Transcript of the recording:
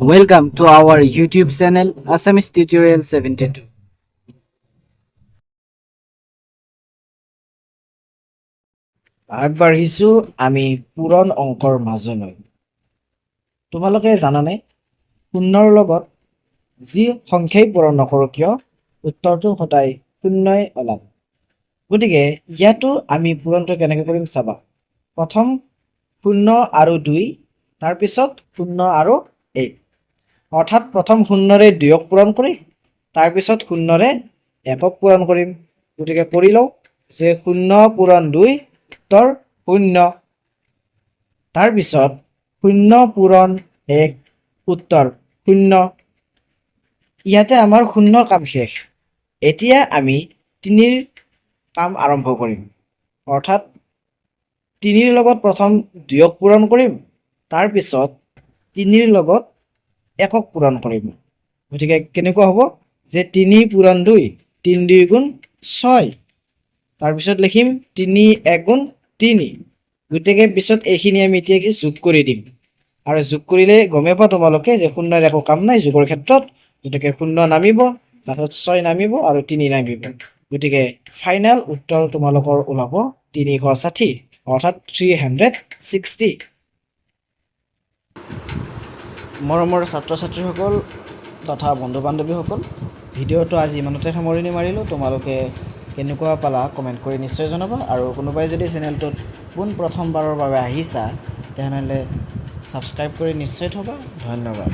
Welcome to our YouTube channel Assamese Tutorial 72. আগবাঢ়িছোঁ আমি পূৰণ অংকৰ মাজলৈ। তোমালোকে জানানে শূন্যৰ লগত যি সংখ্যাই পূৰণ নকৰোঁ কিয় উত্তৰটো সদায় শূন্যই ওলাব। গতিকে ইয়াতো আমি পূৰণটো কেনেকৈ কৰিম চাবা। প্ৰথম 0 আৰু 2, তাৰপিছত 0 আৰু 1, অৰ্থাৎ প্ৰথম 0ৰে 2ক পূৰণ কৰি তাৰপিছত 0ৰে 1ক পূৰণ কৰিম। গতিকে কৰি লওঁ যে 0 পূৰণ 2 উত্তৰ 0। তাৰপিছত 0 পূৰণ 1 উত্তৰ 0। ইয়াতে আমাৰ 0ৰ কাম শেষ। এতিয়া আমি 3ৰ কাম আৰম্ভ কৰিম, অৰ্থাৎ 3ৰ লগত প্ৰথম 2ক পূৰণ কৰিম, তাৰপিছত 3ৰ লগত 1ক পূৰণ কৰিম। গতিকে কেনেকুৱা হ'ব যে 3 পূৰণ 2 3 2 গুণ 6, তাৰপিছত লিখিম 3 1 গুণ 3। গতিকে পিছত এইখিনি আমি এতিয়া যোগ কৰি দিম, আৰু যোগ কৰিলে গমে পোৱা তোমালোকে যে 0ৰ একো কাম নাই যোগৰ ক্ষেত্ৰত। গতিকে 0 নামিব, তাৰপিছত 6 নামিব আৰু 3 নামিব। গতিকে ফাইনেল উত্তৰ তোমালোকৰ ওলাব 360, অৰ্থাৎ 360। মৰমৰ ছাত্ৰ ছাত্ৰীসকল তথা বন্ধু বান্ধৱীসকল, ভিডিঅ'টো আজি ইমানতে সামৰণি মাৰিলোঁ। তোমালোকে কেনেকুৱা পালা কমেণ্ট কৰি নিশ্চয় জনাবা, আৰু কোনোবাই যদি চেনেলটোত পোনপ্ৰথমবাৰৰ বাবে আহিছা তেনেহ'লে ছাবস্ক্ৰাইব কৰি নিশ্চয় থবা। ধন্যবাদ।